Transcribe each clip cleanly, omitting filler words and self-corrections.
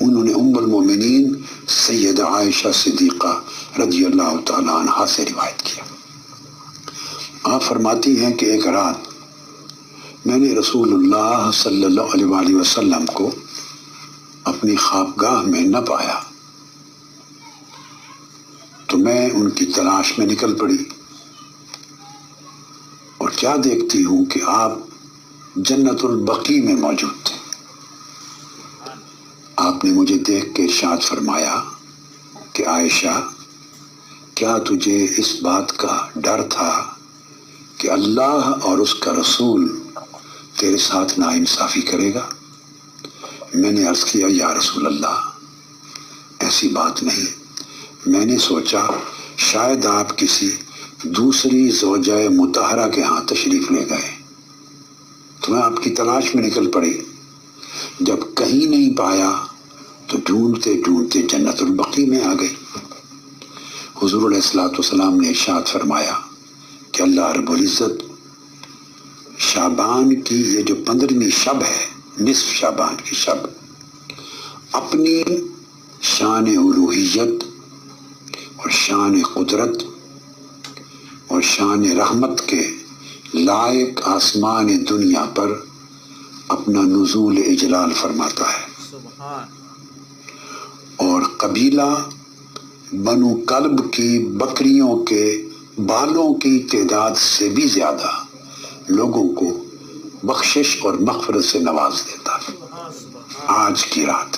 انہوں نے ام المومنین سیدہ عائشہ صدیقہ رضی اللہ تعالیٰ عنہا سے روایت کیا۔ آپ فرماتی ہیں کہ ایک رات میں نے رسول اللہ صلی اللہ علیہ وآلہ وسلم کو اپنی خوابگاہ میں نہ پایا، تو میں ان کی تلاش میں نکل پڑی، اور کیا دیکھتی ہوں کہ آپ جنت البقیع میں موجود تھے۔ آپ نے مجھے دیکھ کے ارشاد فرمایا کہ عائشہ، کیا تجھے اس بات کا ڈر تھا کہ اللہ اور اس کا رسول تیرے ساتھ ناانصافی کرے گا؟ میں نے عرض کیا، یا رسول اللہ، ایسی بات نہیں، میں نے سوچا شاید آپ کسی دوسری زوجہ مطہرہ کے ہاں تشریف لے گئے، تو میں آپ کی تلاش میں نکل پڑی۔ جب کہیں نہیں پایا تو ڈھونڈتے ڈھونڈتے جنت البقیع میں آ گئی۔ حضور علیہ الصلوۃ والسلام نے ارشاد فرمایا کہ اللہ رب العزت شعبان کی یہ جو 15ویں شب ہے، نصف شعبان کی شب، اپنی شان الوہیت اور شان قدرت اور شان رحمت کے لائق آسمان دنیا پر اپنا نزول اجلال فرماتا ہے، اور قبیلہ بنو کلب کی بکریوں کے بالوں کی تعداد سے بھی زیادہ لوگوں کو بخشش اور مغفرت سے نواز دیتا ہے۔ آج کی رات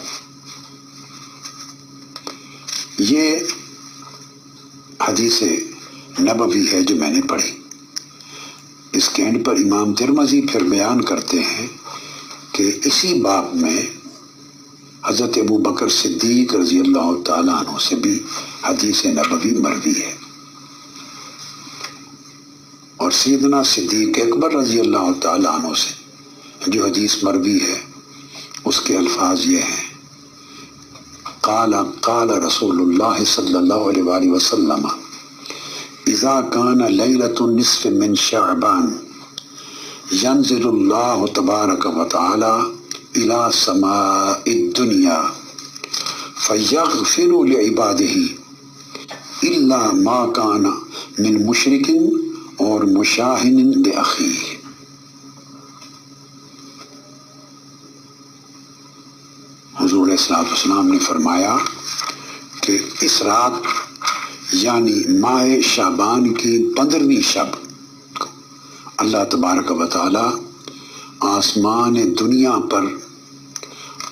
یہ حدیث نبوی ہے جو میں نے پڑھی۔ اس کے اینڈ پر امام ترمذی پھر بیان کرتے ہیں کہ اسی باب میں حضرت ابو بکر صدیق رضی اللہ تعالیٰ عنہ سے بھی حدیث نبوی مروی ہے، اور سیدنا صدیق اکبر رضی اللہ تعالیٰ عنہ سے جو حدیث مروی ہے اس کے الفاظ یہ ہیں، قال قال رسول اللہ صلی اللہ علیہ وآلہ وسلم اذا کان لیلۃ النصف من شعبان ينزل اللہ تبارک و تعالی الى سماء الدنیا فیغفر لعبادہ الا ما کان من مشرک اور مشاہن لأخیہ۔ حضور علیہ السلام نے فرمایا کہ اس رات یعنی ماہ شعبان کی 15ویں شب کو اللہ تبارک و تعالی آسمان دنیا پر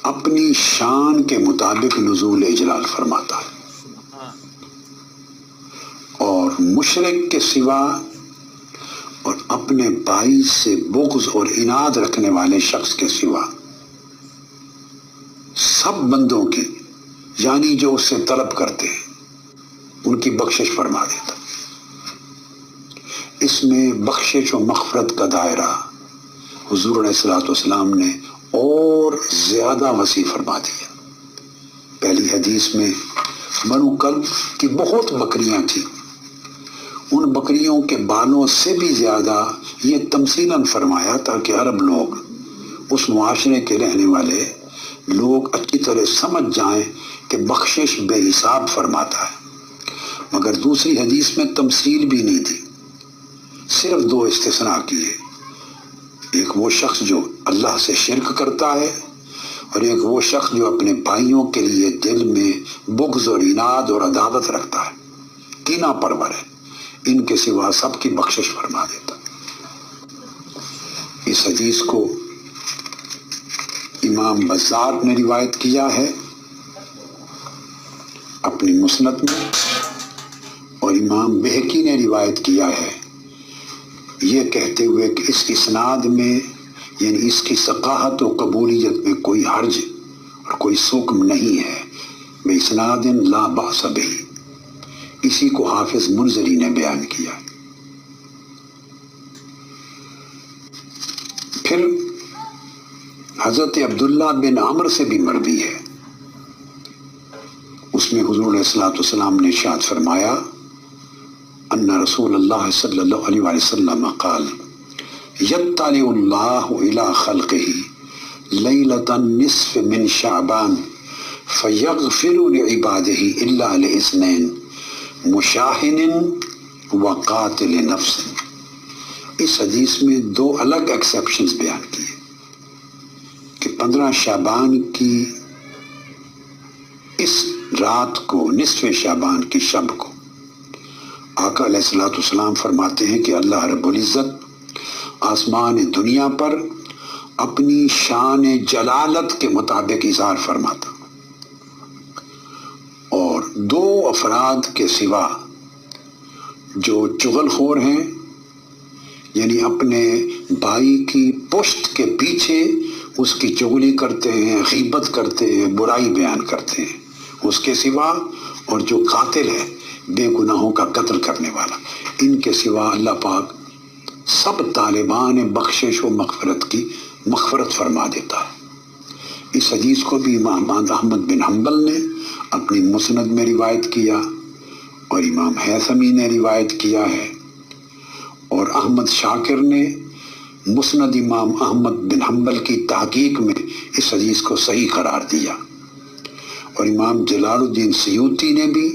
اپنی شان کے مطابق نزول اجلال فرماتا ہے، اور مشرک کے سوا اور اپنے بھائی سے بغض اور عناد رکھنے والے شخص کے سوا سب بندوں کی، یعنی جو اس سے طلب کرتے ہیں، ان کی بخشش فرما دیتا۔ اس میں بخشش و مغفرت کا دائرہ حضور علیہ الصلوۃ والسلام نے اور زیادہ وسیع فرما دیا۔ پہلی حدیث میں بنو کلب کی بہت بکریاں تھیں، ان بکریوں کے بالوں سے بھی زیادہ یہ تمثیلاً فرمایا تاکہ عرب لوگ، اس معاشرے کے رہنے والے لوگ اچھی طرح سمجھ جائیں کہ بخشش بے حساب فرماتا ہے۔ مگر دوسری حدیث میں تمثیل بھی نہیں دی، صرف 2 استثناء کیے، ایک وہ شخص جو اللہ سے شرک کرتا ہے، اور ایک وہ شخص جو اپنے بھائیوں کے لیے دل میں بغض اور عناد اور عداوت رکھتا ہے، کینہ پرور ہے، ان کے سوا سب کی بخشش فرما دیتا۔ اس حدیث کو امام بزار نے روایت کیا ہے اپنی مسند میں، اور امام بہقی نے روایت کیا ہے یہ کہتے ہوئے کہ اس اسناد میں، یعنی اس کی ثقاہت و قبولیت میں کوئی حرج اور کوئی سقم نہیں ہے، بِإِسْنَادٍ لَا بَأْسَ بِهِ، اسی کو حافظ منذری نے بیان کیا۔ پھر حضرت عبداللہ بن عمر سے بھی مروی ہے، اس میں حضور علیہ الصلوۃ والسلام نے ارشاد فرمایا ان رسول اللہ صلی اللہ علیہ وسلم قال یطلع اللہ الی خلقہ لیلۃ النصف من شعبان فَيَغْفِرُ لِعِبَادِهِ إِلَّا لِإِثْنَيْنِ مُشَاحِنٍ وَقَاتِلِ نَفْسٍ۔ اس حدیث میں دو الگ ایکسیپشنز بیان کیے کہ 15 شعبان کی اس رات کو، نصف شعبان کی شب کو، آقا علیہ الصلوۃ والسلام فرماتے ہیں کہ اللہ رب العزت آسمان دنیا پر اپنی شان جلالت کے مطابق اظہار فرماتا، اور دو افراد کے سوا جو چغل خور ہیں، یعنی اپنے بھائی کی پشت کے پیچھے اس کی چغلی کرتے ہیں، غیبت کرتے ہیں، برائی بیان کرتے ہیں، اس کے سوا، اور جو قاتل ہے بے گناہوں کا قتل کرنے والا، ان کے سوا اللہ پاک سب طالبان بخشش و مغفرت کی مغفرت فرما دیتا ہے۔ اس حدیث کو بھی امام احمد بن حنبل نے اپنی مسند میں روایت کیا، اور امام حیثمی نے روایت کیا ہے، اور احمد شاکر نے مسند امام احمد بن حنبل کی تحقیق میں اس حدیث کو صحیح قرار دیا، اور امام جلال الدین سیوطی نے بھی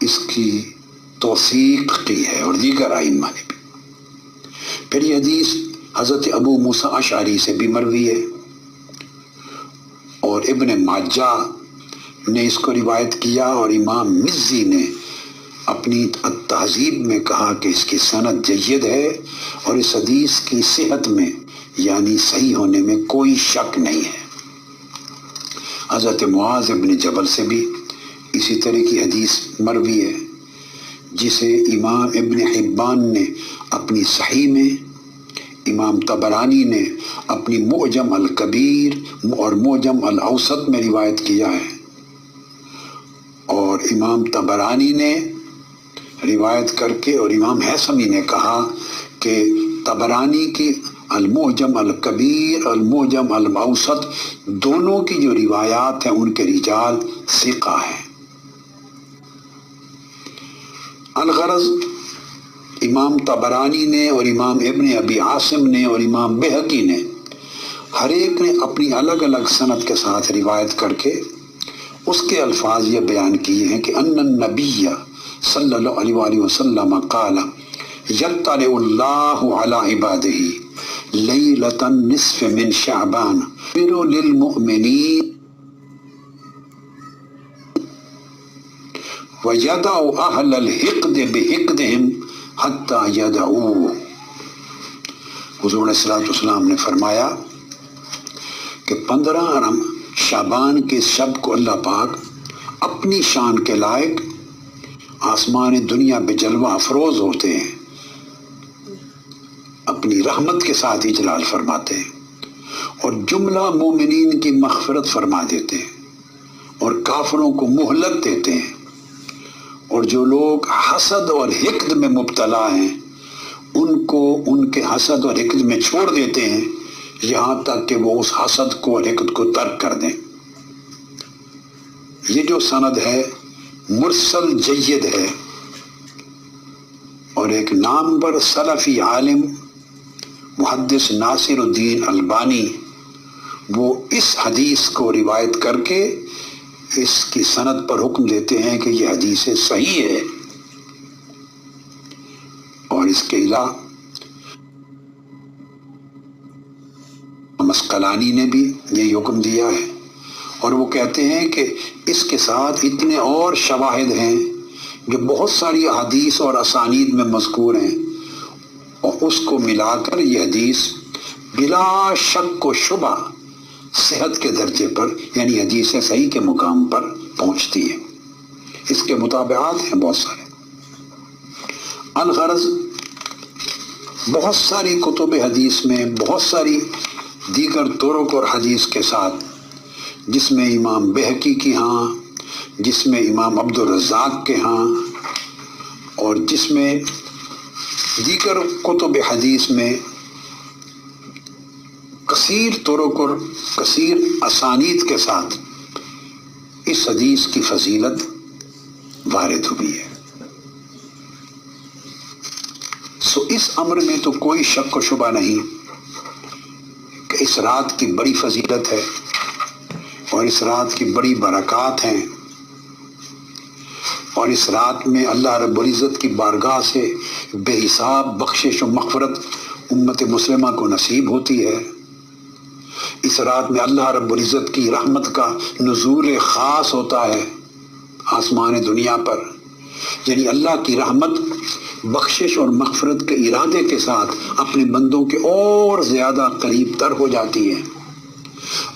اس کی توثیق کی ہے، اور دیگر ائمہ نے بھی۔ پھر یہ حدیث حضرت ابو موسیٰ اشعری سے بھی مروی ہے، اور ابن ماجہ نے اس کو روایت کیا، اور امام مزی نے اپنی التہذیب میں کہا کہ اس کی سند جید ہے، اور اس حدیث کی صحت میں یعنی صحیح ہونے میں کوئی شک نہیں ہے۔ حضرت معاذ ابن جبل سے بھی اسی طرح کی حدیث مروی ہے، جسے امام ابن حبان نے اپنی صحیح میں، امام طبرانی نے اپنی معجم الکبیر اور معجم الاوسط میں روایت کیا ہے، اور امام طبرانی نے روایت کر کے، اور امام حیثمی نے کہا کہ طبرانی کی المعجم الکبیر، المعجم الاوسط، دونوں کی جو روایات ہیں ان کے رجال ثقہ ہیں۔ الغرض امام طبرانی نے اور امام ابن ابی عاصم نے اور امام بہقی نے ہر ایک نے اپنی الگ الگ سند کے ساتھ روایت کر کے اس کے الفاظ یہ بیان کیے ہیں کہ ان النبی صلی اللہ علیہ وآلہ وسلم قال یطلع اللہ علی عبادہ لیلۃ النصف من شعبان یغفر للمؤمنین وَيَدَعُ أَهْلَ الْحِقْدِ بِحِقْدِهِمْ حَتَّى يَدَعُوهُ۔ حضور علیہ الصلوۃ والسلام نے فرمایا کہ 15 شعبان کے شب کو اللہ پاک اپنی شان کے لائق آسمان دنیا پہ جلوہ افروز ہوتے ہیں، اپنی رحمت کے ساتھ اجلال فرماتے ہیں، اور جملہ مومنین کی مغفرت فرما دیتے ہیں، اور کافروں کو مہلت دیتے ہیں، اور جو لوگ حسد اور حقد میں مبتلا ہیں ان کو ان کے حسد اور حقد میں چھوڑ دیتے ہیں، یہاں تک کہ وہ اس حسد کو اور حقد کو ترک کر دیں۔ یہ جو سند ہے مرسل جید ہے، اور ایک نامور سلفی عالم محدث ناصر الدین البانی وہ اس حدیث کو روایت کر کے اس کی سند پر حکم دیتے ہیں کہ یہ حدیث صحیح ہے، اور اس کے علاوہ مسقلانی نے بھی یہ حکم دیا ہے، اور وہ کہتے ہیں کہ اس کے ساتھ اتنے اور شواہد ہیں جو بہت ساری احادیث اور اسانید میں مذکور ہیں، اور اس کو ملا کر یہ حدیث بلا شک و شبہ صحت کے درجے پر یعنی حدیث صحیح کے مقام پر پہنچتی ہے۔ اس کے مطابعات ہیں بہت سارے۔ الغرض بہت ساری کتب حدیث میں بہت ساری دیگر طرق اور حدیث کے ساتھ، جس میں امام بہقی کی ہاں، جس میں امام عبد الرزاق کے ہاں، اور جس میں دیگر کتب حدیث میں کثیر طرق اور کثیر اسانید کے ساتھ اس حدیث کی فضیلت وارد ہوئی ہے۔ سو اس امر میں تو کوئی شک و شبہ نہیں کہ اس رات کی بڑی فضیلت ہے، اور اس رات کی بڑی برکات ہیں، اور اس رات میں اللہ رب العزت کی بارگاہ سے بے حساب بخشش و مغفرت امت مسلمہ کو نصیب ہوتی ہے۔ اس رات میں اللہ رب العزت کی رحمت کا نزول خاص ہوتا ہے آسمان دنیا پر، یعنی اللہ کی رحمت بخشش اور مغفرت کے ارادے کے ساتھ اپنے بندوں کے اور زیادہ قریب تر ہو جاتی ہے۔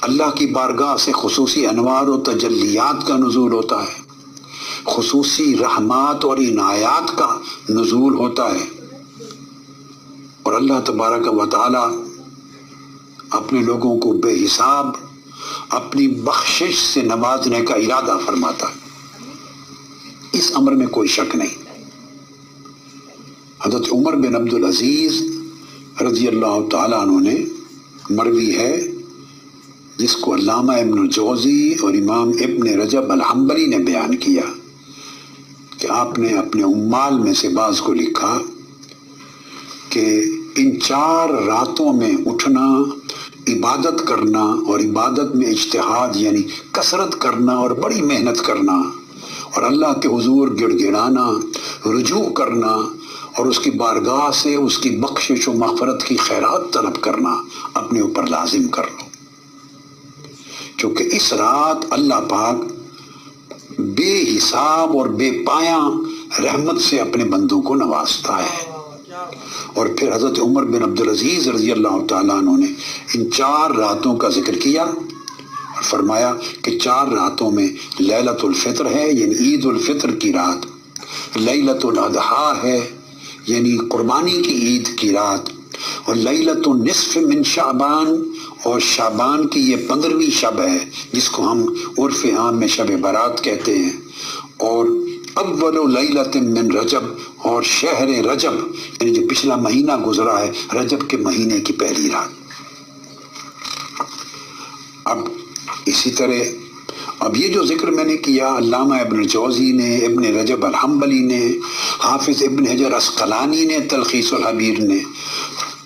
اللہ کی بارگاہ سے خصوصی انوار و تجلیات کا نزول ہوتا ہے، خصوصی رحمات اور عنایات کا نزول ہوتا ہے، اور اللہ تبارک و تعالی اپنے لوگوں کو بے حساب اپنی بخشش سے نوازنے کا ارادہ فرماتا ہے۔ اس امر میں کوئی شک نہیں۔ حضرت عمر بن عبد العزیز رضی اللہ تعالیٰ عنہ نے مروی ہے، جس کو علامہ ابن الجوزی اور امام ابن رجب الحنبلی نے بیان کیا کہ آپ نے اپنے عمال میں سے بعض کو لکھا کہ ان 4 راتوں میں اٹھنا، عبادت کرنا، اور عبادت میں اجتہاد یعنی کثرت کرنا اور بڑی محنت کرنا، اور اللہ کے حضور گڑ گڑانا، رجوع کرنا، اور اس کی بارگاہ سے اس کی بخشش و مغفرت کی خیرات طلب کرنا اپنے اوپر لازم کر لو، کیونکہ اس رات اللہ پاک بے حساب اور بے پایاں رحمت سے اپنے بندوں کو نوازتا ہے۔ اور پھر حضرت عمر بن عبد العزیز رضی اللہ تعالیٰ عنہ نے ان 4 راتوں کا ذکر کیا اور فرمایا کہ 4 راتوں میں لیلۃ الفطر ہے یعنی عید الفطر کی رات، لیلۃ الاضحیٰ ہے یعنی قربانی کی عید کی رات، اور لیلۃ النصف من شعبان، اور شعبان کی یہ 15ویں شب ہے جس کو ہم عرف عام میں شب برات کہتے ہیں، اور اول لیلۃ من رجب، اور شہر رجب یعنی جو پچھلا مہینہ گزرا ہے رجب کے مہینے کی پہلی رات۔ اب اسی طرح اب یہ جو ذکر میں نے کیا علامہ ابن الجوزی نے، ابن رجب الحنبلی نے، حافظ ابن حجر عسقلانی نے تلخیص الحبیر نے،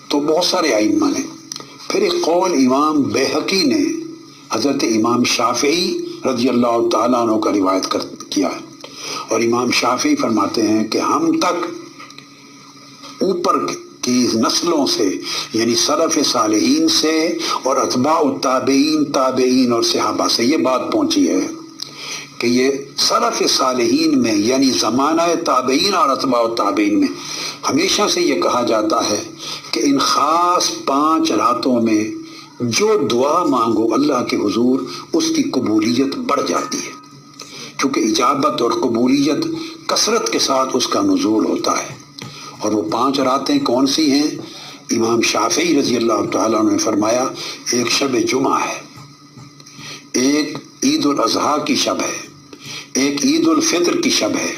تو بہت سارے ائمہ نے۔ پھر ایک قول امام بیہقی نے حضرت امام شافعی رضی اللہ تعالیٰ عنہ کا روایت کیا ہے، اور امام شافعی فرماتے ہیں کہ ہم تک اوپر کی نسلوں سے یعنی سلف صالحین سے اور اتباع التابعین، تابعین اور صحابہ سے یہ بات پہنچی ہے کہ یہ سلف صالحین میں یعنی زمانہ تابعین اور اتباع التابعین میں ہمیشہ سے یہ کہا جاتا ہے کہ ان خاص 5 راتوں میں جو دعا مانگو اللہ کے حضور اس کی قبولیت بڑھ جاتی ہے، کیونکہ اجابت اور قبولیت کثرت کے ساتھ اس کا نزول ہوتا ہے۔ اور وہ 5 راتیں کون سی ہیں؟ امام شافعی رضی اللہ تعالیٰ عنہ نے فرمایا ایک شب جمعہ ہے، ایک عید الاضحیٰ کی شب ہے، ایک عید الفطر کی شب ہے،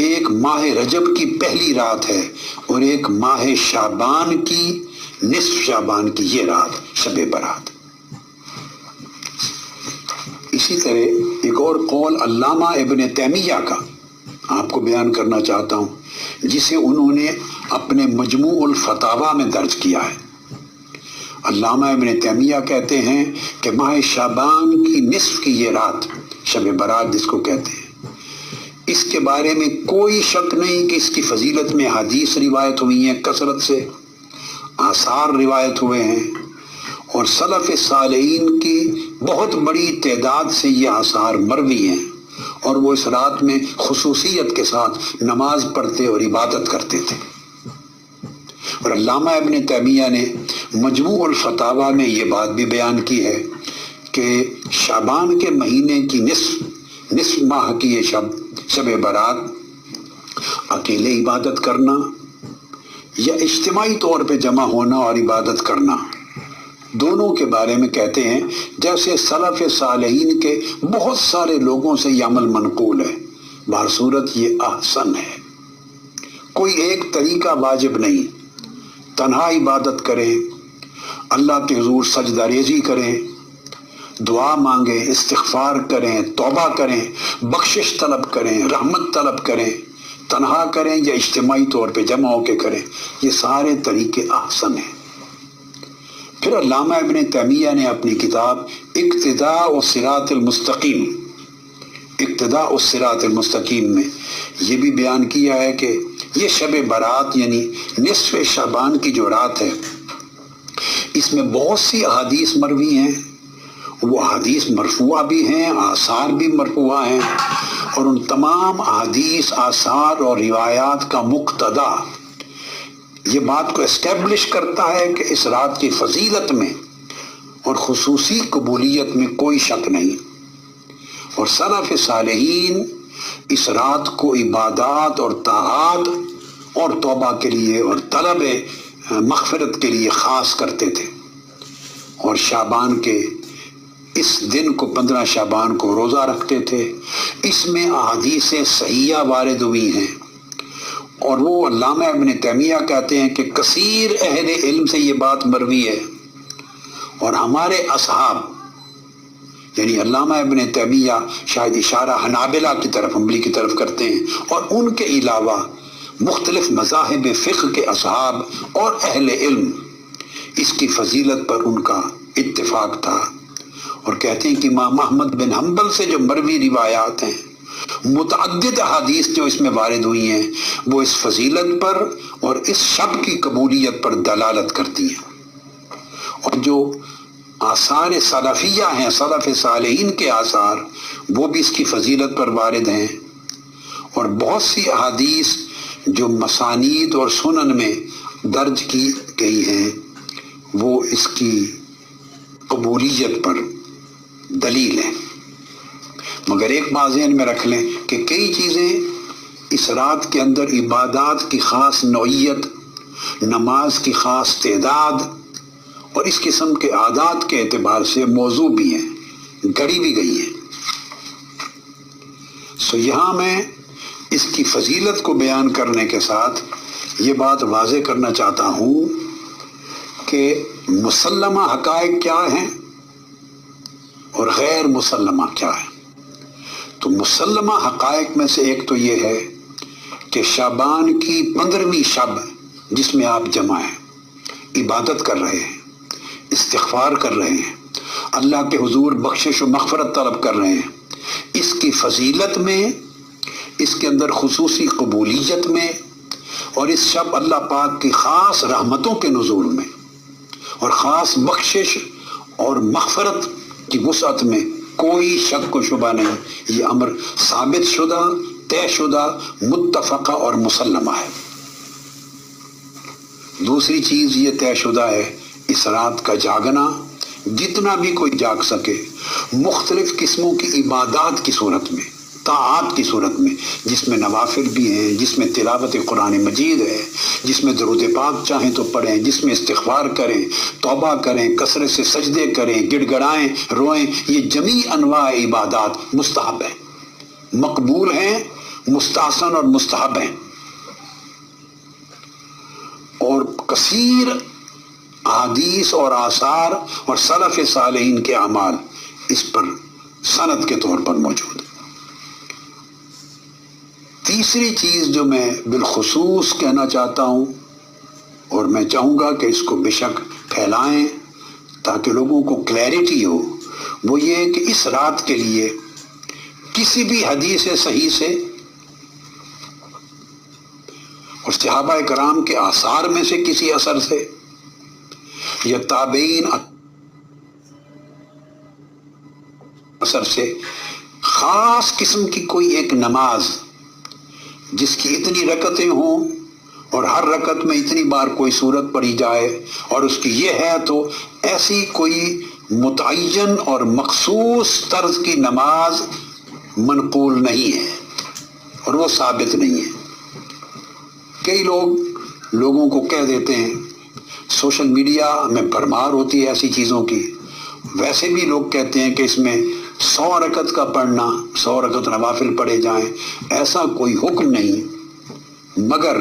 ایک ماہ رجب کی پہلی رات ہے، اور ایک ماہ شعبان کی نصف شعبان کی یہ رات شب برات۔ اسی طرح ایک اور قول علامہ ابن تیمیہ کا آپ کو بیان کرنا چاہتا ہوں، جسے انہوں نے اپنے مجموع الفتاوی میں درج کیا ہے۔ علامہ ابن تیمیہ کہتے ہیں کہ ماہ شعبان کی نصف کی یہ رات شب برات جس کو کہتے ہیں، اس کے بارے میں کوئی شک نہیں کہ اس کی فضیلت میں حدیث روایت ہوئی ہیں، کثرت سے آثار روایت ہوئے ہیں، اور سلف صالحین کی بہت بڑی تعداد سے یہ آثار مروی ہیں، اور وہ اس رات میں خصوصیت کے ساتھ نماز پڑھتے اور عبادت کرتے تھے۔ اور علامہ ابن تیمیہ نے مجموع الفتاوی میں یہ بات بھی بیان کی ہے کہ شعبان کے مہینے کی نصف ماہ کی یہ شب برات اکیلے عبادت کرنا یا اجتماعی طور پہ جمع ہونا اور عبادت کرنا، دونوں کے بارے میں کہتے ہیں جیسے سلف صالحین کے بہت سارے لوگوں سے یہ عمل منقول ہے، بہرصورت یہ احسن ہے۔ کوئی ایک طریقہ واجب نہیں، تنہا عبادت کریں، اللہ کے حضور سجدہ ریزی کریں، دعا مانگیں، استغفار کریں، توبہ کریں، بخشش طلب کریں، رحمت طلب کریں، تنہا کریں یا اجتماعی طور پہ جمع ہو کے کریں، یہ سارے طریقے احسن ہیں۔ پھر علامہ ابن تیمیہ نے اپنی کتاب اقتداء الصراط المستقیم، اقتداء الصراط المستقیم میں یہ بھی بیان کیا ہے کہ یہ شب برات یعنی نصف شعبان کی جو رات ہے، اس میں بہت سی احادیث مروی ہیں، وہ احادیث مرفوعہ بھی ہیں، آثار بھی مرفوعہ ہیں، اور ان تمام احادیث، آثار اور روایات کا مقتدا یہ بات کو اسٹیبلش کرتا ہے کہ اس رات کی فضیلت میں اور خصوصی قبولیت میں کوئی شک نہیں، اور سلف صالحین اس رات کو عبادات اور طاعات اور توبہ کے لیے اور طلب مغفرت کے لیے خاص کرتے تھے، اور شعبان کے اس دن کو 15 شعبان کو روزہ رکھتے تھے۔ اس میں احادیث صحیحہ وارد ہوئی ہیں، اور وہ علامہ ابن تیمیہ کہتے ہیں کہ کثیر اہل علم سے یہ بات مروی ہے، اور ہمارے اصحاب یعنی علامہ ابن تیمیہ شاید اشارہ حنابلہ کی طرف، حنبلی کی طرف کرتے ہیں، اور ان کے علاوہ مختلف مذاہب فقہ کے اصحاب اور اہل علم اس کی فضیلت پر ان کا اتفاق تھا، اور کہتے ہیں کہ امام احمد بن حنبل سے جو مروی روایات ہیں، متعدد احادیث جو اس میں وارد ہوئی ہیں، وہ اس فضیلت پر اور اس شب کی قبولیت پر دلالت کرتی ہیں، اور جو آثار سلفیہ ہیں، سلف صالحین کے آثار، وہ بھی اس کی فضیلت پر وارد ہیں، اور بہت سی احادیث جو مسانید اور سنن میں درج کی گئی ہیں وہ اس کی قبولیت پر دلیل ہے۔ مگر ایک بات ذہن میں رکھ لیں کہ کئی چیزیں اس رات کے اندر عبادات کی خاص نوعیت، نماز کی خاص تعداد اور اس قسم کے عادات کے اعتبار سے موضوع بھی ہیں، گڑی بھی گئی ہیں۔ یہاں میں اس کی فضیلت کو بیان کرنے کے ساتھ یہ بات واضح کرنا چاہتا ہوں کہ مسلمہ حقائق کیا ہیں اور غیر مسلمہ کیا ہے۔ تو مسلمہ حقائق میں سے ایک تو یہ ہے کہ شعبان کی 15ویں شب جس میں آپ جمع ہیں، عبادت کر رہے ہیں، استغفار کر رہے ہیں، اللہ کے حضور بخشش و مغفرت طلب کر رہے ہیں، اس کی فضیلت میں، اس کے اندر خصوصی قبولیت میں، اور اس شب اللہ پاک کی خاص رحمتوں کے نزول میں اور خاص بخشش اور مغفرت کی وسعت میں کوئی شک و شبہ نہیں۔ یہ امر ثابت شدہ، طے شدہ، متفقہ اور مسلمہ ہے۔ دوسری چیز یہ طے شدہ ہے، اس رات کا جاگنا، جتنا بھی کوئی جاگ سکے، مختلف قسموں کی عبادات کی صورت میں، طاعات کی صورت میں، جس میں نوافل بھی ہیں، جس میں تلاوت قرآن مجید ہے، جس میں درود پاک چاہیں تو پڑھیں، جس میں استغفار کریں، توبہ کریں، کثرت سے سجدے کریں، گڑ گڑائیں، روئیں، یہ جمیع انواع عبادات مستحب ہیں، مقبول ہیں، مستحسن اور مستحب ہیں، اور کثیر احادیث اور آثار اور سلف صالحین کے اعمال اس پر سند کے طور پر موجود ہیں۔ تیسری چیز جو میں بالخصوص کہنا چاہتا ہوں، اور میں چاہوں گا کہ اس کو بے شک پھیلائیں تاکہ لوگوں کو کلیئرٹی ہو، وہ یہ ہے کہ اس رات کے لیے کسی بھی حدیث صحیح سے اور صحابہ کرام کے آثار میں سے کسی اثر سے یا تابعین اثر سے خاص قسم کی کوئی ایک نماز جس کی اتنی رکعتیں ہوں اور ہر رکعت میں اتنی بار کوئی سورت پڑھی جائے اور اس کی یہ ہے تو ایسی کوئی متعین اور مخصوص طرز کی نماز منقول نہیں ہے اور وہ ثابت نہیں ہے۔ کئی لوگوں کو کہہ دیتے ہیں، سوشل میڈیا میں بھرمار ہوتی ہے ایسی چیزوں کی، ویسے بھی لوگ کہتے ہیں کہ اس میں 100 رکعت کا پڑھنا، 100 رکعت نوافل پڑھے جائیں، ایسا کوئی حکم نہیں، مگر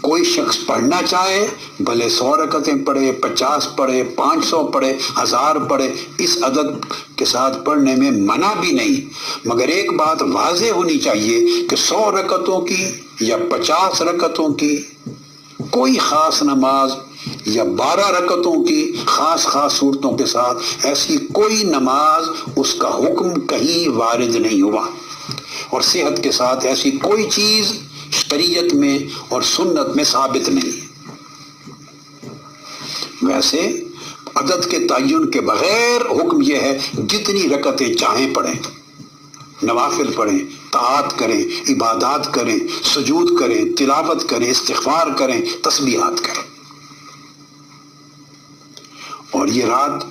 کوئی شخص پڑھنا چاہے بھلے 100 رکعتیں پڑھے، 50 پڑھے، 500 پڑھے، 1000 پڑھے، اس عدد کے ساتھ پڑھنے میں منع بھی نہیں، مگر ایک بات واضح ہونی چاہیے کہ 100 رکعتوں کی یا 50 رکعتوں کی کوئی خاص نماز یا 12 رکعتوں کی خاص خاص صورتوں کے ساتھ ایسی کوئی نماز اس کا حکم کہیں وارد نہیں ہوا، اور صحت کے ساتھ ایسی کوئی چیز شریعت میں اور سنت میں ثابت نہیں ہے۔ ویسے عدد کے تعین کے بغیر حکم یہ ہے جتنی رکعتیں چاہیں پڑھیں، نوافل پڑھیں، طاعات کریں، عبادات کریں، سجود کریں، تلاوت کریں، استغفار کریں، تسبیحات کریں۔ اور یہ رات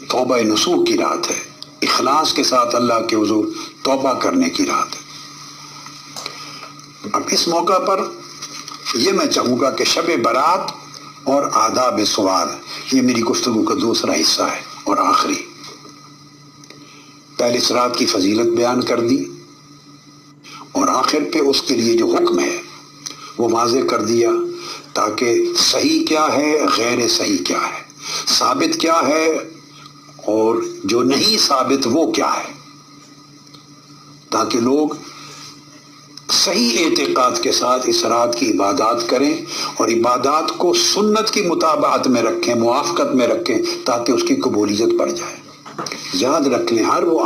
توبہ نصوح کی رات ہے، اخلاص کے ساتھ اللہ کے حضور توبہ کرنے کی رات ہے۔ اب اس موقع پر یہ میں چاہوں گا کہ شب برات اور آداب سوال، یہ میری گفتگو کا دوسرا حصہ ہے اور آخری۔ پہلے اس رات کی فضیلت بیان کر دی، اور آخر پہ اس کے لیے جو حکم ہے وہ واضح کر دیا، تاکہ صحیح کیا ہے، غیر صحیح کیا ہے، ثابت کیا ہے اور جو نہیں ثابت وہ کیا ہے، تاکہ لوگ صحیح اعتقاد کے ساتھ اس رات کی عبادات کریں اور عبادات کو سنت کی مطابقت میں رکھیں، موافقت میں رکھیں، تاکہ اس کی قبولیت بڑھ جائے۔ یاد رکھ لیں، ہر وہ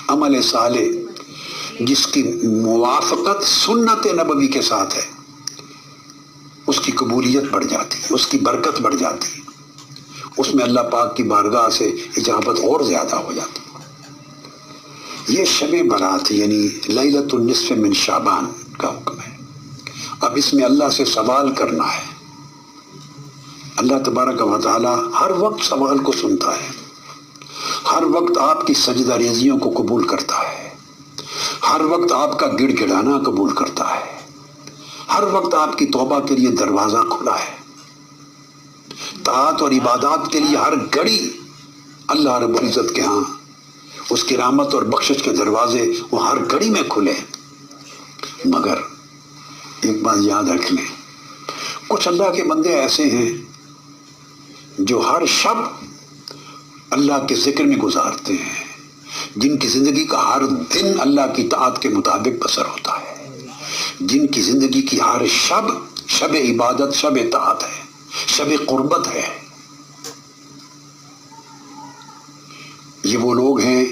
عمل صالح جس کی موافقت سنت نبوی کے ساتھ ہے، اس کی قبولیت بڑھ جاتی ہے، اس کی برکت بڑھ جاتی ہے، اس میں اللہ پاک کی بارگاہ سے اجابت اور زیادہ ہو جاتی ہے۔ یہ شب برات یعنی لیلۃ النصف من شعبان کا حکم ہے۔ اب اس میں اللہ سے سوال کرنا ہے۔ اللہ تبارک و تعالی ہر وقت سوال کو سنتا ہے، ہر وقت آپ کی سجدہ ریزیوں کو قبول کرتا ہے، ہر وقت آپ کا گڑ گڑانا قبول کرتا ہے، ہر وقت آپ کی توبہ کے لیے دروازہ کھلا ہے، طاعت اور عبادات کے لیے ہر گھڑی اللہ رب العزت کے ہاں اس کی رحمت اور بخشش کے دروازے وہ ہر گھڑی میں کھلے۔ مگر ایک بات یاد رکھ لیں، کچھ اللہ کے بندے ایسے ہیں جو ہر شب اللہ کے ذکر میں گزارتے ہیں، جن کی زندگی کا ہر دن اللہ کی طاعت کے مطابق بسر ہوتا ہے، جن کی زندگی کی ہر شب عبادت، شب طاعت ہے، شب قربت ہے۔ یہ وہ لوگ ہیں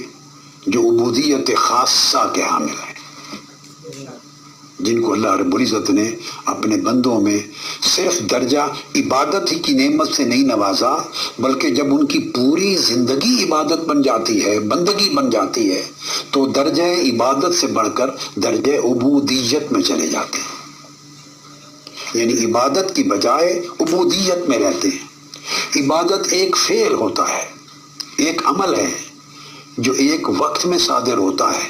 جو عبودیت خاصہ کے حامل ہیں، جن کو اللہ رب العزت نے اپنے بندوں میں صرف درجہ عبادت ہی کی نعمت سے نہیں نوازا، بلکہ جب ان کی پوری زندگی عبادت بن جاتی ہے، بندگی بن جاتی ہے، تو درجہ عبادت سے بڑھ کر درجہ عبودیت میں چلے جاتے ہیں، یعنی عبادت کی بجائے عبودیت میں رہتے ہیں۔ عبادت ایک فعل ہوتا ہے، ایک عمل ہے جو ایک وقت میں صادر ہوتا ہے،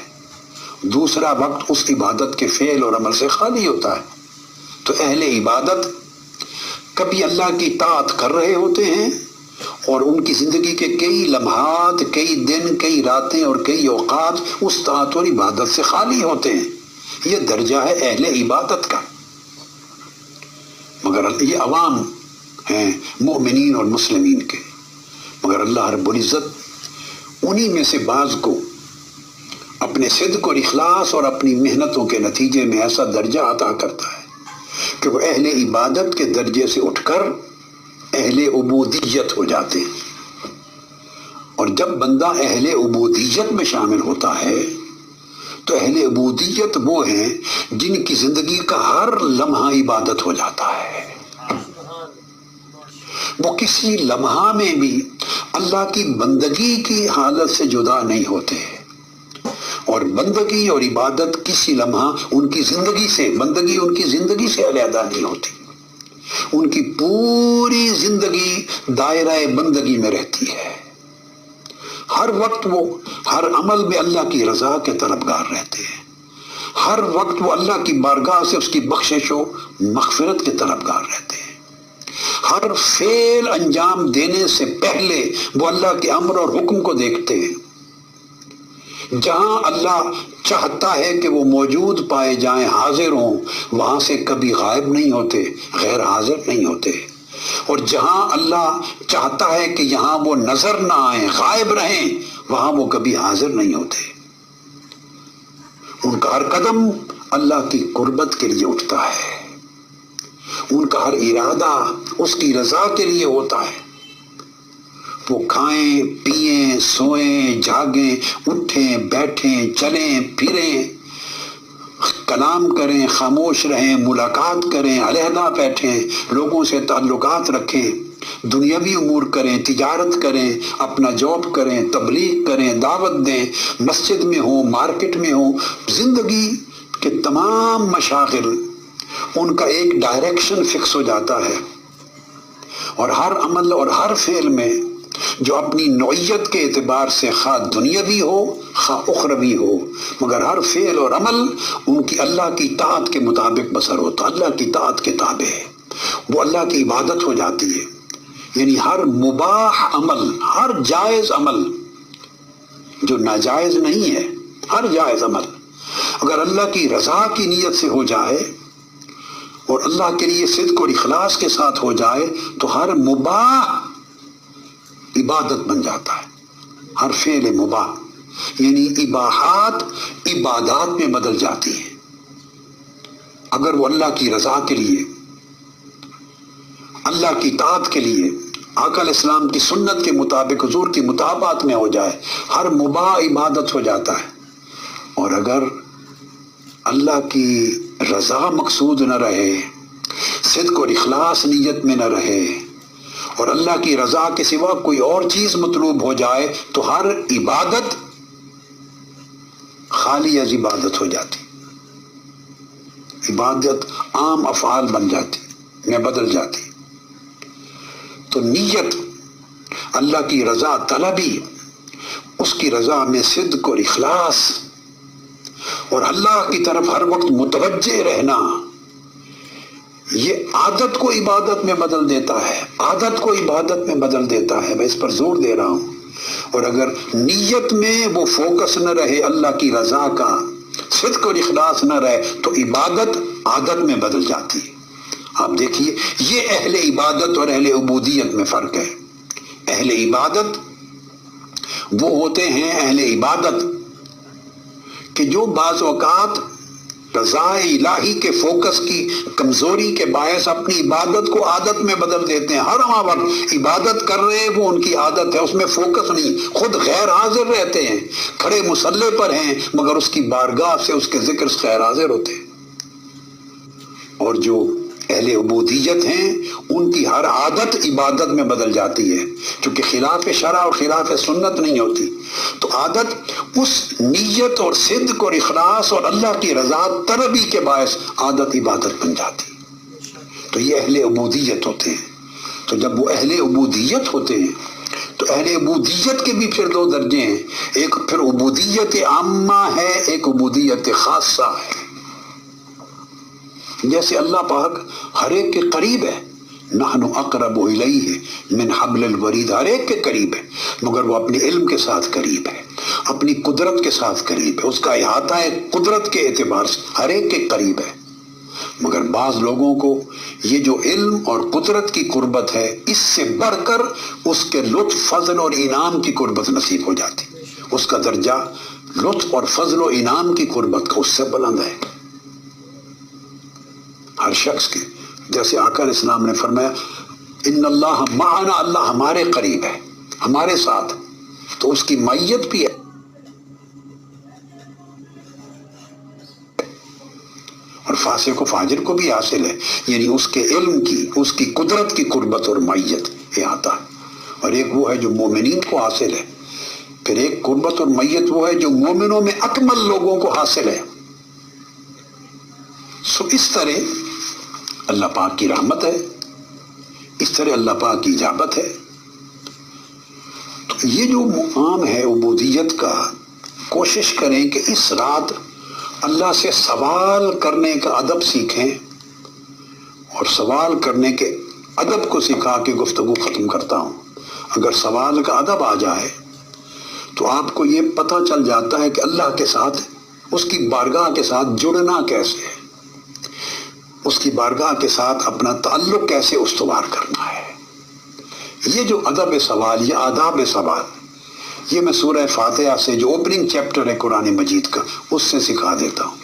دوسرا وقت اس عبادت کے فعل اور عمل سے خالی ہوتا ہے۔ تو اہل عبادت کبھی اللہ کی طاعت کر رہے ہوتے ہیں اور ان کی زندگی کے کئی لمحات، کئی دن، کئی راتیں اور کئی اوقات اس طاعت اور عبادت سے خالی ہوتے ہیں۔ یہ درجہ ہے اہل عبادت کا۔ مگر یہ عوام ہیں مومنین اور مسلمین کے، مگر اللہ رب العزت انہی میں سے بعض کو اپنے صدق اور اخلاص اور اپنی محنتوں کے نتیجے میں ایسا درجہ عطا کرتا ہے کہ وہ اہل عبادت کے درجے سے اٹھ کر اہل عبودیت ہو جاتے ہیں۔ اور جب بندہ اہل عبودیت میں شامل ہوتا ہے تو اہل عبودیت وہ ہیں جن کی زندگی کا ہر لمحہ عبادت ہو جاتا ہے، وہ کسی لمحہ میں بھی اللہ کی بندگی کی حالت سے جدا نہیں ہوتے، اور بندگی اور عبادت کسی لمحہ ان کی زندگی سے، بندگی ان کی زندگی سے علیحدہ نہیں ہوتی، ان کی پوری زندگی دائرہ بندگی میں رہتی ہے۔ ہر وقت وہ ہر عمل میں اللہ کی رضا کے طلبگار رہتے ہیں، ہر وقت وہ اللہ کی بارگاہ سے اس کی بخشش و مغفرت کے طلبگار رہتے ہیں۔ ہر فعل انجام دینے سے پہلے وہ اللہ کے امر اور حکم کو دیکھتے ہیں۔ جہاں اللہ چاہتا ہے کہ وہ موجود پائے جائیں، حاضر ہوں، وہاں سے کبھی غائب نہیں ہوتے، غیر حاضر نہیں ہوتے، اور جہاں اللہ چاہتا ہے کہ یہاں وہ نظر نہ آئیں، غائب رہیں، وہاں وہ کبھی حاضر نہیں ہوتے۔ ان کا ہر قدم اللہ کی قربت کے لیے اٹھتا ہے، ان کا ہر ارادہ اس کی رضا کے لیے ہوتا ہے۔ وہ کھائیں پئیں سوئیں جاگیں اٹھیں بیٹھیں چلیں پھریں، کلام کریں خاموش رہیں، ملاقات کریں علیحدہ بیٹھیں، لوگوں سے تعلقات رکھیں، دنیاوی امور کریں، تجارت کریں، اپنا جاب کریں، تبلیغ کریں، دعوت دیں، مسجد میں ہوں مارکیٹ میں ہوں، زندگی کے تمام مشاغل ان کا ایک ڈائریکشن فکس ہو جاتا ہے، اور ہر عمل اور ہر فعل میں جو اپنی نوعیت کے اعتبار سے خواہ دنیاوی ہو خواہ اخروی ہو، مگر ہر فعل اور عمل ان کی اللہ کی طاعت کے مطابق بسر ہوتا، اللہ کی طاعت کے تابع ہے، وہ اللہ کی عبادت ہو جاتی ہے۔ یعنی ہر مباح عمل، ہر جائز عمل جو ناجائز نہیں ہے، ہر جائز عمل اگر اللہ کی رضا کی نیت سے ہو جائے اور اللہ کے لیے صدق اور اخلاص کے ساتھ ہو جائے تو ہر مباح عبادت بن جاتا ہے۔ ہر فعل مباح یعنی اباحات عبادات میں بدل جاتی ہیں اگر وہ اللہ کی رضا کے لیے، اللہ کی طاعت کے لیے، آقا علیہ السلام کی سنت کے مطابق حضور کی مطابقت میں ہو جائے، ہر مباح عبادت ہو جاتا ہے۔ اور اگر اللہ کی رضا مقصود نہ رہے، صدق اور اخلاص نیت میں نہ رہے، اور اللہ کی رضا کے سوا کوئی اور چیز مطلوب ہو جائے تو ہر عبادت خالی از عبادت ہو جاتی، عبادت عام افعال بن جاتی میں بدل جاتی۔ تو نیت اللہ کی رضا طلبی، اس کی رضا میں صدق اور اخلاص اور اللہ کی طرف ہر وقت متوجہ رہنا، یہ عادت کو عبادت میں بدل دیتا ہے، عادت کو عبادت میں بدل دیتا ہے، میں اس پر زور دے رہا ہوں۔ اور اگر نیت میں وہ فوکس نہ رہے اللہ کی رضا کا، صدق اور اخلاص نہ رہے تو عبادت عادت میں بدل جاتی ہے۔ آپ دیکھیے یہ اہل عبادت اور اہل عبودیت میں فرق ہے۔ اہل عبادت وہ ہوتے ہیں اہل عبادت کہ جو بعض اوقات رضا الہی کے فوکس کی کمزوری کے باعث اپنی عبادت کو عادت میں بدل دیتے ہیں۔ ہر وقت عبادت کر رہے ہیں، وہ ان کی عادت ہے، اس میں فوکس نہیں، خود غیر حاضر رہتے ہیں، کھڑے مصلی پر ہیں مگر اس کی بارگاہ سے اس کے ذکر سے غیر حاضر ہوتے ہیں۔ اور جو اہل عبودیت ہیں ان کی ہر عادت عبادت میں بدل جاتی ہے، کیونکہ خلاف شرع اور خلاف سنت نہیں ہوتی، تو عادت اس نیت اور صدق اور اخلاص اور اللہ کی رضا طلبی کے باعث عادت عبادت بن جاتی۔ تو یہ اہل عبودیت ہوتے ہیں۔ تو جب وہ اہل عبودیت ہوتے ہیں تو اہل عبودیت کے بھی پھر دو درجے ہیں، ایک پھر عبودیت عامہ ہے، ایک عبودیت خاصہ ہے۔ جیسے اللہ پاک ہر ایک کے قریب ہے، نحن اقرب الیہ من حبل الورید، ہر ایک کے قریب ہے، مگر وہ اپنے علم کے ساتھ قریب ہے، اپنی قدرت کے ساتھ قریب ہے، اس کا احاطہ ہے قدرت کے اعتبار سے ہر ایک کے قریب ہے۔ مگر بعض لوگوں کو یہ جو علم اور قدرت کی قربت ہے اس سے بڑھ کر اس کے لطف فضل اور انعام کی قربت نصیب ہو جاتی، اس کا درجہ لطف اور فضل و انعام کی قربت کا اس سے بلند ہے۔ ہر شخص کے، جیسے آقا علیہ السلام نے فرمایا ان اللہ معنا، اللہ ہمارے قریب ہے، ہمارے ساتھ، تو اس کی معیت بھی ہے اور فاسق و فاجر کو بھی حاصل ہے، یعنی اس کے علم کی، اس کی قدرت کی قربت اور معیت یہ آتا ہے۔ اور ایک وہ ہے جو مومنین کو حاصل ہے، پھر ایک قربت اور معیت وہ ہے جو مومنوں میں اکمل لوگوں کو حاصل ہے۔ سو اس طرح اللہ پاک کی رحمت ہے، اس طرح اللہ پاک کی اجابت ہے۔ تو یہ جو مقام ہے عبودیت کا، کوشش کریں کہ اس رات اللہ سے سوال کرنے کا ادب سیکھیں، اور سوال کرنے کے ادب کو سکھا کے گفتگو ختم کرتا ہوں۔ اگر سوال کا ادب آ جائے تو آپ کو یہ پتہ چل جاتا ہے کہ اللہ کے ساتھ، اس کی بارگاہ کے ساتھ جڑنا کیسے ہے، اس کی بارگاہ کے ساتھ اپنا تعلق کیسے استوار کرنا ہے۔ یہ جو ادب سوال، یہ آداب سوال، یہ میں سورہ فاتحہ سے جو اوپننگ چیپٹر ہے قرآن مجید کا، اس سے سکھا دیتا ہوں۔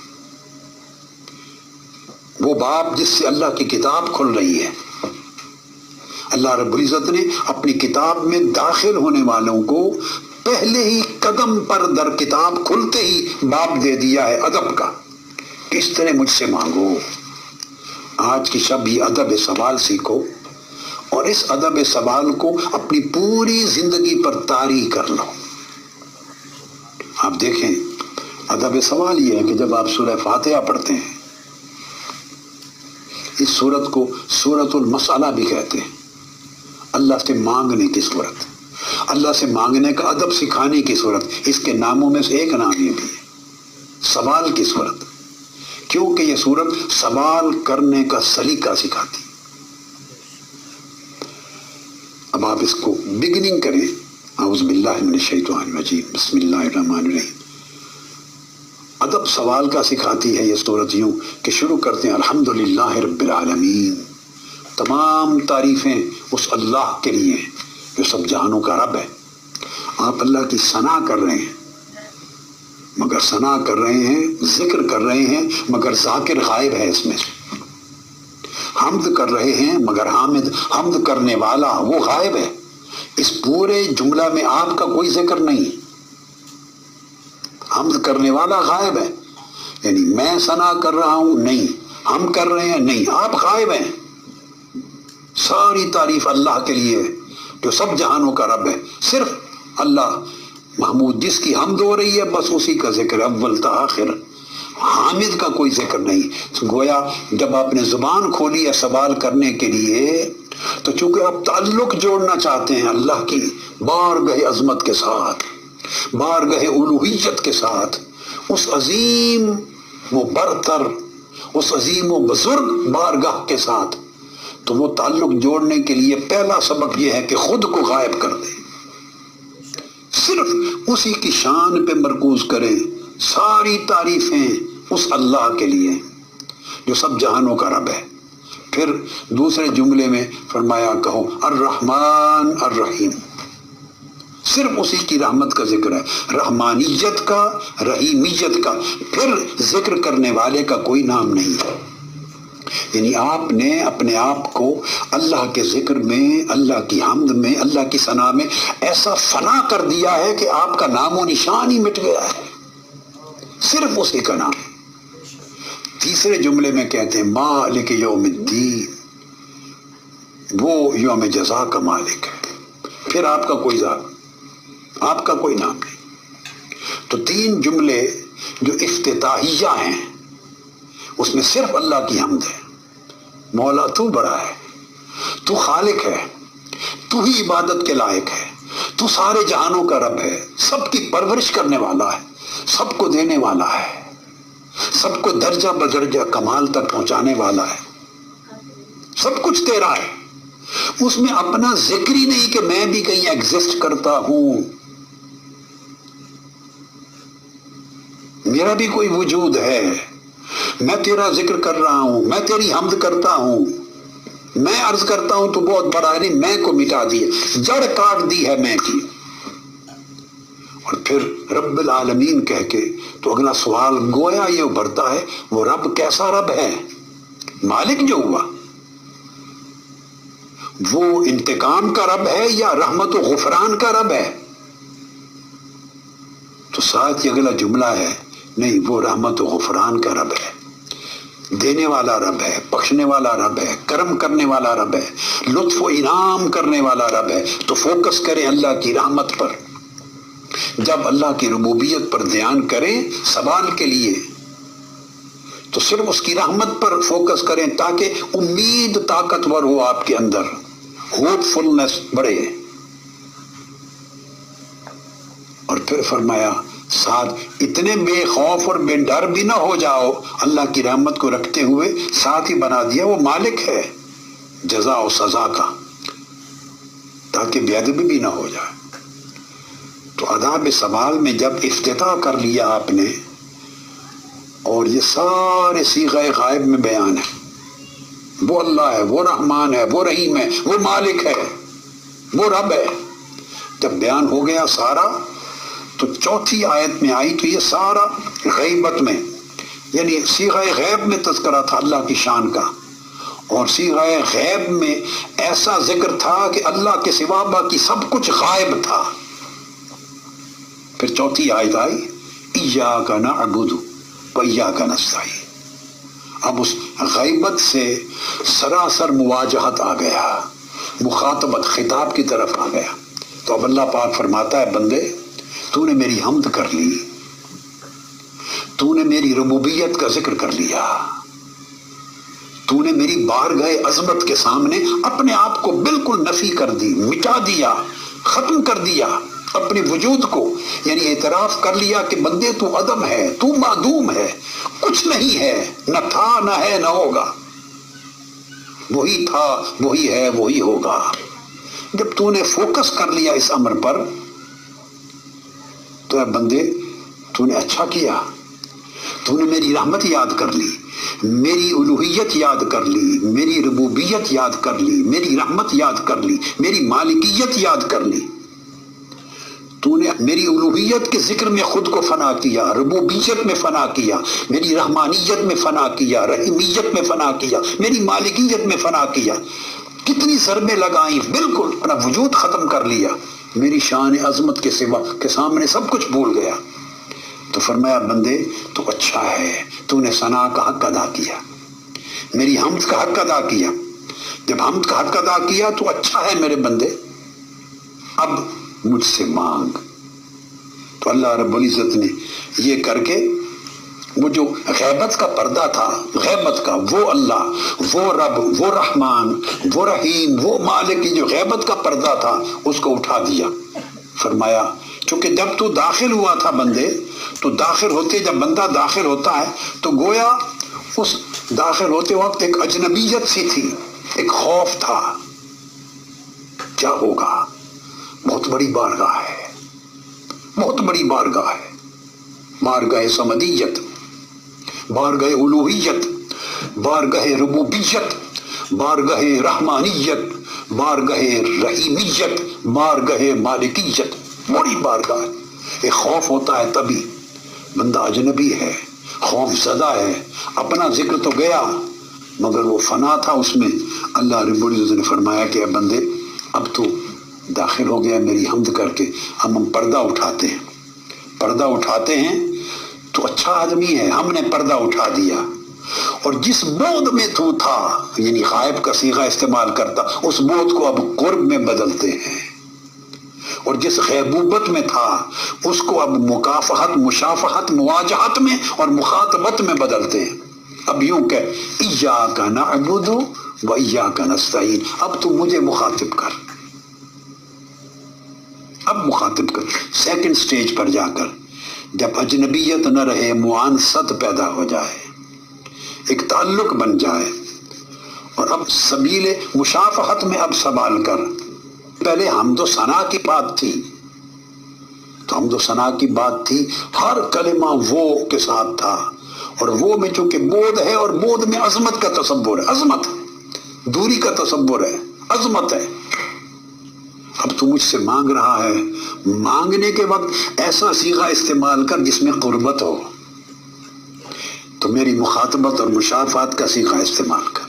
وہ باب جس سے اللہ کی کتاب کھل رہی ہے. اللہ رب العزت نے اپنی کتاب میں داخل ہونے والوں کو پہلے ہی قدم پر در کتاب کھلتے ہی باب دے دیا ہے ادب کا. کس طرح مجھ سے مانگو. آج کی شب یہ ادب سوال سیکھو اور اس ادب سوال کو اپنی پوری زندگی پر طاری کر لو. آپ دیکھیں ادب سوال یہ ہے کہ جب آپ سورہ فاتحہ پڑھتے ہیں، اس سورت کو سورت المسئلہ بھی کہتے ہیں، اللہ سے مانگنے کی صورت، اللہ سے مانگنے کا ادب سکھانے کی صورت. اس کے ناموں میں سے ایک نام یہ بھی ہے، سوال کی صورت، کیونکہ یہ صورت سوال کرنے کا سلیقہ سکھاتی. اب آپ اس کو بگننگ کریں. اعوذ باللہ من الشیطان الرجیم، بسم اللہ الرحمن الرحیم. ادب سوال کا سکھاتی ہے یہ صورت یوں کہ شروع کرتے ہیں الحمدللہ رب العالمین. تمام تعریفیں اس اللہ کے لیے جو سب جہانوں کا رب ہے. آپ اللہ کی ثنا کر رہے ہیں، مگر ثنا کر رہے ہیں، ذکر کر رہے ہیں، مگر ذاکر غائب ہے اس میں سے. حمد کر رہے ہیں مگر حمد کرنے والا وہ غائب ہے. اس پورے جملہ میں آپ کا کوئی ذکر نہیں. حمد کرنے والا غائب ہے، یعنی میں ثنا کر رہا ہوں نہیں، ہم کر رہے ہیں نہیں، آپ غائب ہیں. ساری تعریف اللہ کے لیے جو سب جہانوں کا رب ہے. صرف اللہ محمود جس کی حمد ہو رہی ہے بس اسی کا ذکر اول تا آخر. حامد کا کوئی ذکر نہیں. گویا جب آپ نے زبان کھولی ہے سوال کرنے کے لیے تو چونکہ آپ تعلق جوڑنا چاہتے ہیں اللہ کی بارگاہ عظمت کے ساتھ، بارگاہ الوہیت کے ساتھ، اس عظیم و برتر، اس عظیم و بزرگ بارگاہ کے ساتھ، تو وہ تعلق جوڑنے کے لیے پہلا سبق یہ ہے کہ خود کو غائب کر دیں. صرف اسی کی شان پہ مرکوز کریں. ساری تعریفیں اس اللہ کے لیے جو سب جہانوں کا رب ہے. پھر دوسرے جملے میں فرمایا کہو الرحمن الرحیم. صرف اسی کی رحمت کا ذکر ہے، رحمانیت کا، رحیمیت کا. پھر ذکر کرنے والے کا کوئی نام نہیں ہے. یعنی آپ نے اپنے آپ کو اللہ کے ذکر میں، اللہ کی حمد میں، اللہ کی ثنا میں ایسا فنا کر دیا ہے کہ آپ کا نام و نشان ہی مٹ گیا ہے. صرف اسی کا نام. تیسرے جملے میں کہتے ہیں مالک یوم الدین، وہ یوم جزا کا مالک ہے. پھر آپ کا کوئی ذات، آپ کا کوئی نام نہیں. تو تین جملے جو افتتاحیہ ہیں اس میں صرف اللہ کی حمد ہے. مولا تو بڑا ہے، تو خالق ہے، تو ہی عبادت کے لائق ہے، تو سارے جہانوں کا رب ہے، سب کی پرورش کرنے والا ہے، سب کو دینے والا ہے، سب کو درجہ بدرجہ کمال تک پہنچانے والا ہے. سب کچھ تیرا ہے. اس میں اپنا ذکر ہی نہیں کہ میں بھی کہیں ایگزسٹ کرتا ہوں، میرا بھی کوئی وجود ہے، میں تیرا ذکر کر رہا ہوں، میں تیری حمد کرتا ہوں، میں عرض کرتا ہوں تو بہت بڑا ہے. نہیں، میں کو مٹا دی ہے، جڑ کاٹ دی ہے میں کی. اور پھر رب العالمین کہہ کے تو اگلا سوال گویا یہ ابھرتا ہے وہ رب کیسا رب ہے؟ مالک جو ہوا وہ انتقام کا رب ہے یا رحمت و غفران کا رب ہے؟ تو ساتھ یہ اگلا جملہ ہے نہیں، وہ رحمت و غفران کا رب ہے، دینے والا رب ہے، بخشنے والا رب ہے، کرم کرنے والا رب ہے، لطف و انعام کرنے والا رب ہے. تو فوکس کریں اللہ کی رحمت پر. جب اللہ کی ربوبیت پر دھیان کریں سوال کے لیے تو صرف اس کی رحمت پر فوکس کریں تاکہ امید طاقتور ہو آپ کے اندر، ہوپ فلنس بڑھے. اور پھر فرمایا ساتھ اتنے بے خوف اور بے ڈر بھی نہ ہو جاؤ اللہ کی رحمت کو رکھتے ہوئے. ساتھ ہی بنا دیا وہ مالک ہے جزا و سزا کا، تاکہ بے ادبی بھی نہ ہو جائے. تو آداب سوال میں جب افتتاح کر لیا آپ نے اور یہ سارے صیغہ غائب میں بیان ہے، وہ اللہ ہے، وہ رحمان ہے، وہ رحیم ہے، وہ مالک ہے، وہ رب ہے. جب بیان ہو گیا سارا تو چوتھی آیت میں آئی تو یہ سارا غیبت میں یعنی صیغہ غیب میں تذکرہ تھا اللہ کی شان کا، اور صیغہ غیب میں ایسا ذکر تھا کہ اللہ کے سوا باقی سب کچھ غائب تھا۔ پھر چوتھی آیت آئی ایاک نعبد و ایاک نستعین۔ اب اس غیبت سے سراسر مواجہت آ گیا، مخاطبت خطاب کی طرف آ گیا۔ تو اب اللہ پاک فرماتا ہے بندے تو نے میری حمد کر لی، تو نے میری ربوبیت کا ذکر کر لیا، تو نے میری بارگاہ عظمت کے سامنے اپنے آپ کو بالکل نفی کر دی، مٹا دیا، ختم کر دیا اپنے وجود کو، یعنی اعتراف کر لیا کہ بندے تو عدم ہے، تو معدوم ہے، کچھ نہیں ہے، نہ تھا نہ ہے نہ ہوگا، وہی تھا وہی ہے وہی ہوگا۔ جب تو نے فوکس کر لیا اس امر پر تو اے بندے تو نے اچھا کیا، تو نے میری رحمت یاد کر لی، میری الوہیت یاد کر لی، میری ربوبیت یاد کر لی، میری رحمت یاد کر لی، میری مالکیت یاد کر لی۔ تو نے میری الوہیت کے ذکر میں خود کو فنا کیا، ربوبیت میں فنا کیا، میری رحمانیت میں فنا کیا، رحیمیت میں فنا کیا، میری مالکیت میں فنا کیا، کتنی ضربیں لگائیں، بالکل اپنا وجود ختم کر لیا، میری شان عظمت کے سوا کے سامنے سب کچھ بھول گیا۔ تو فرمایا بندے تو اچھا ہے، تو نے ثنا کا حق ادا کیا، میری حمد کا حق ادا کیا۔ جب حمد کا حق ادا کیا تو اچھا ہے میرے بندے، اب مجھ سے مانگ۔ تو اللہ رب العزت نے یہ کر کے وہ جو غیبت کا پردہ تھا، غیبت کا، وہ اللہ، وہ رب، وہ رحمان، وہ رحیم، وہ مالک، جو غیبت کا پردہ تھا اس کو اٹھا دیا۔ فرمایا چونکہ جب تو داخل ہوا تھا بندے، تو داخل ہوتے جب بندہ داخل ہوتا ہے تو گویا اس داخل ہوتے وقت ایک اجنبیت سی تھی، ایک خوف تھا، کیا ہوگا؟ بہت بڑی بارگاہ ہے، بہت بڑی بارگاہ ہے، بارگاہ سمدیت، بارگاہ الوہیت، بارگاہ ربوبیت، بارگاہ رحمانیت، بارگاہ رحیمیت، بارگاہ مالکیت، بڑی بارگاہ ہے۔ ایک خوف ہوتا ہے تبھی، بندہ اجنبی ہے، خوف زدہ ہے، اپنا ذکر تو گیا مگر وہ فنا تھا اس میں۔ اللہ رب العزت نے فرمایا کہ اے بندے اب تو داخل ہو گیا میری حمد کر کے، اب ہم پردہ اٹھاتے ہیں، پردہ اٹھاتے ہیں تو اچھا آدمی ہے، ہم نے پردہ اٹھا دیا، اور جس بود میں تو تھا، یعنی غائب کا صیغہ استعمال کرتا، اس بود کو اب قرب میں بدلتے ہیں، اور جس غیبوبت میں تھا اس کو اب مکافحت، مشافہت، مواجہت میں اور مخاطبت میں بدلتے ہیں۔ اب یوں کہ ایاک نعبد و ایاک نستعین، اب تو مجھے مخاطب کر، اب مخاطب کر۔ سیکنڈ سٹیج پر جا کر جب اجنبیت نہ رہے، معانست پیدا ہو جائے، ایک تعلق بن جائے، اور اب سبیل مشافہت میں اب سوال کر۔ پہلے حمد و ثنا کی بات تھی، تو حمد و ثنا کی بات تھی، ہر کلمہ وہ کے ساتھ تھا، اور وہ میں چونکہ بود ہے، اور بود میں عظمت کا تصور ہے، عظمت، دوری کا تصور ہے، عظمت ہے۔ اب تو مجھ سے مانگ رہا ہے، مانگنے کے وقت ایسا صیغہ استعمال کر جس میں قربت ہو، تو میری مخاطبت اور مشافات کا صیغہ استعمال کر۔